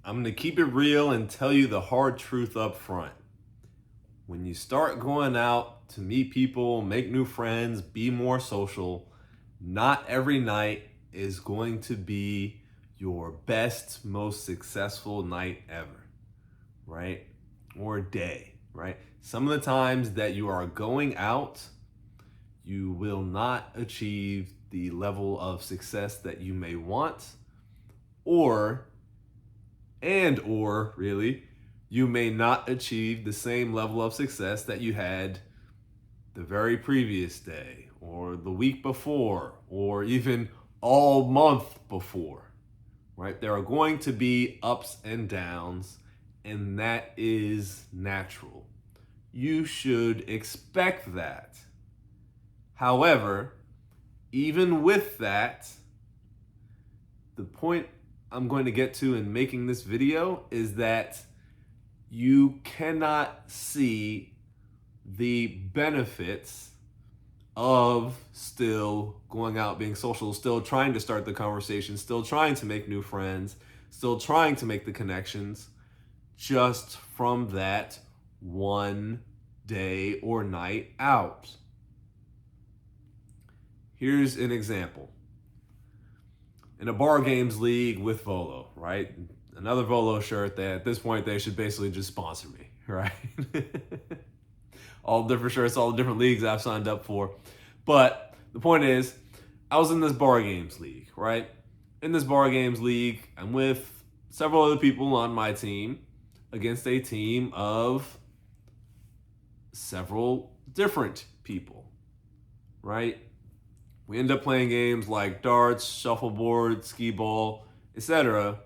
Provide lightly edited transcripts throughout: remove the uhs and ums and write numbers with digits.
I'm going to keep it real and tell you the hard truth up front. When you start going out to meet people, make new friends, be more social, not every night is going to be your best, most successful night ever, right? Or day, right? Some of the times that you are going out, you will not achieve the level of success that you may want, or really, you may not achieve the same level of success that you had the very previous day, or the week before, or even all month before, right? There are going to be ups and downs, and that is natural. You should expect that. However, even with that, the point I'm going to get to in making this video is that you cannot see the benefits of still going out, being social, still trying to start the conversation, still trying to make new friends, still trying to make the connections, just from that one day or night out. Here's an example. In a bar games league with Volo, right? Another Volo shirt that at this point they should basically just sponsor me, right? All the different shirts, all the different leagues I've signed up for. But the point is, I was in this bar games league, right? In this bar games league, I'm with several other people on my team against a team of several different people, right? We end up playing games like darts, shuffleboard, skee ball, etc.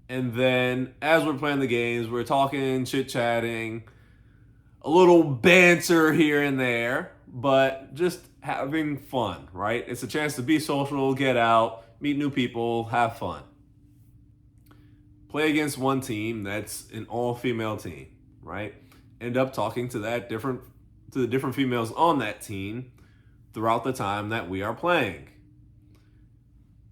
And then as we're playing the games, we're talking, chit-chatting, a little banter here and there, but just having fun, right? It's a chance to be social, get out, meet new people, have fun. Play against one team that's an all-female team, right? End up talking to the different females on that team throughout the time that we are playing.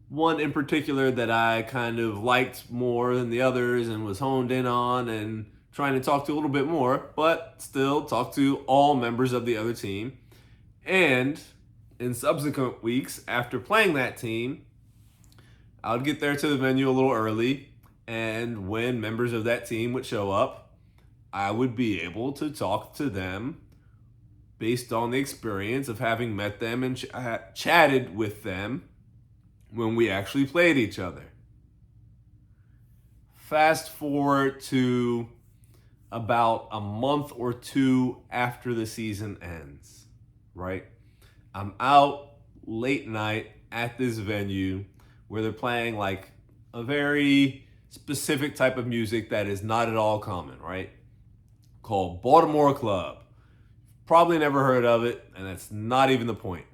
One in particular that I kind of liked more than the others and was honed in on and trying to talk to a little bit more, but still talk to all members of the other team. And in subsequent weeks after playing that team, I would get there to the venue a little early, and when members of that team would show up, I would be able to talk to them based on the experience of having met them and chatted with them when we actually played each other. Fast forward to about a month or two after the season ends, right? I'm out late night at this venue where they're playing like a very specific type of music that is not at all common, right? Called Baltimore Club. Probably never heard of it, and that's not even the point.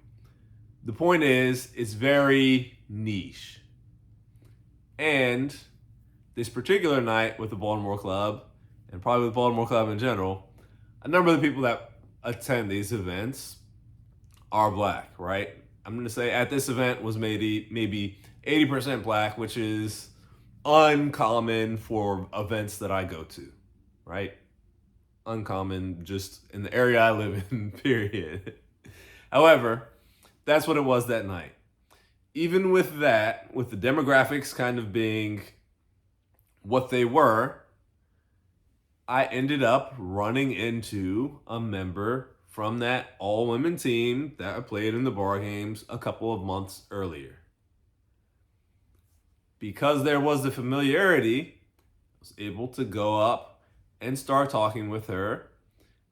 The point is, it's very niche. And this particular night with the Baltimore Club, and probably with Baltimore Club in general, a number of the people that attend these events are black, right? I'm going to say at this event was maybe 80% black, which is uncommon for events that I go to, right? Uncommon just in the area I live in, period. However, that's what it was that night. Even with that, with the demographics kind of being what they were, I ended up running into a member from that all-women team that I played in the bar games a couple of months earlier. Because there was the familiarity, I was able to go up and start talking with her.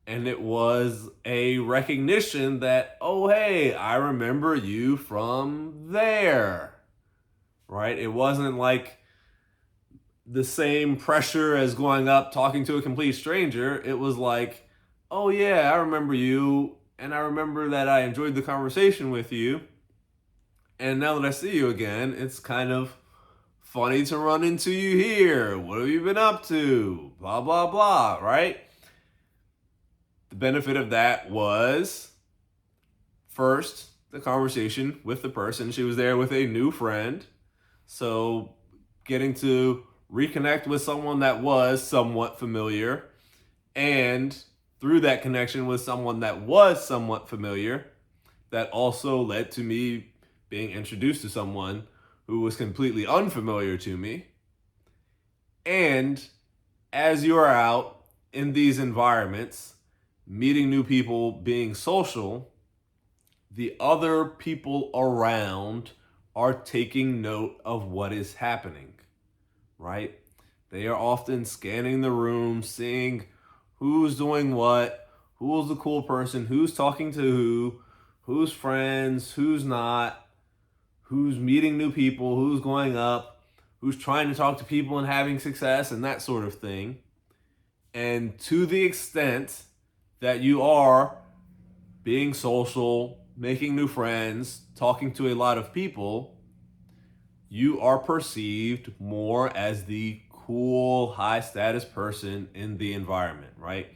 And it was a recognition that, oh, hey, I remember you from there, right? It wasn't like the same pressure as going up, talking to a complete stranger. It was like, oh, yeah, I remember you. And I remember that I enjoyed the conversation with you. And now that I see you again, it's kind of funny to run into you here. What have you been up to? Blah, blah, blah, right? The benefit of that was, first, the conversation with the person. She was there with a new friend. So getting to reconnect with someone that was somewhat familiar, and through that connection with someone that was somewhat familiar, that also led to me being introduced to someone who was completely unfamiliar to me. And as you are out in these environments, meeting new people, being social, the other people around are taking note of what is happening, right? They are often scanning the room, seeing who's doing what, who's the cool person, who's talking to who's friends, who's not, who's meeting new people, who's going up, who's trying to talk to people and having success and that sort of thing. And to the extent that you are being social, making new friends, talking to a lot of people, you are perceived more as the cool, high status person in the environment, right?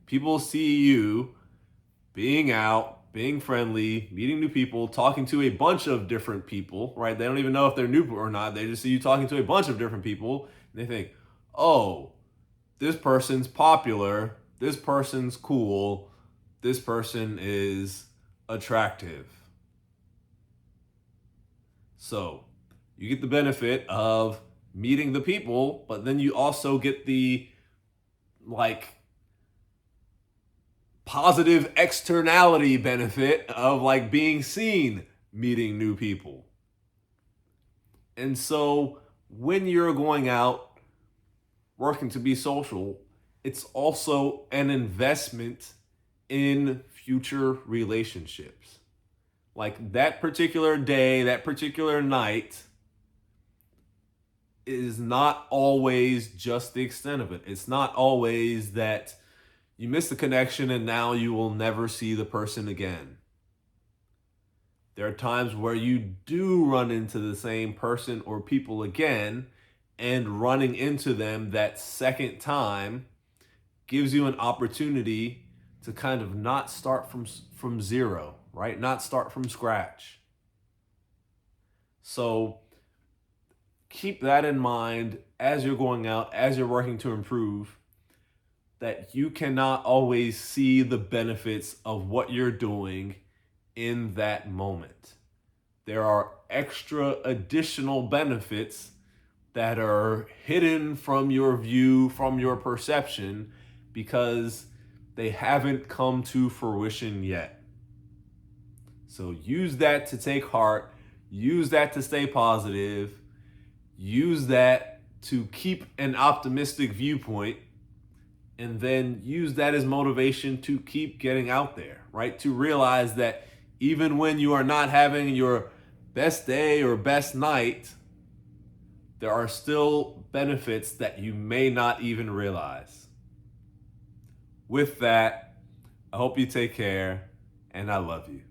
People see you being out, being friendly, meeting new people, talking to a bunch of different people, right? They don't even know if they're new or not. They just see you talking to a bunch of different people, and they think, oh, this person's popular, this person's cool, this person is attractive. So you get the benefit of meeting the people, but then you also get the positive externality benefit of being seen meeting new people. And so when you're going out working to be social, it's also an investment in future relationships. Like that particular day, that particular night is not always just the extent of it. It's not always that you miss the connection and now you will never see the person again. There are times where you do run into the same person or people again, and running into them that second time gives you an opportunity to kind of not start from zero, right? Not start from scratch. So keep that in mind as you're going out, as you're working to improve, that you cannot always see the benefits of what you're doing in that moment. There are extra additional benefits that are hidden from your view, from your perception, because they haven't come to fruition yet. So use that to take heart, use that to stay positive, use that to keep an optimistic viewpoint, and then use that as motivation to keep getting out there, right? To realize that even when you are not having your best day or best night, there are still benefits that you may not even realize. With that, I hope you take care, and I love you.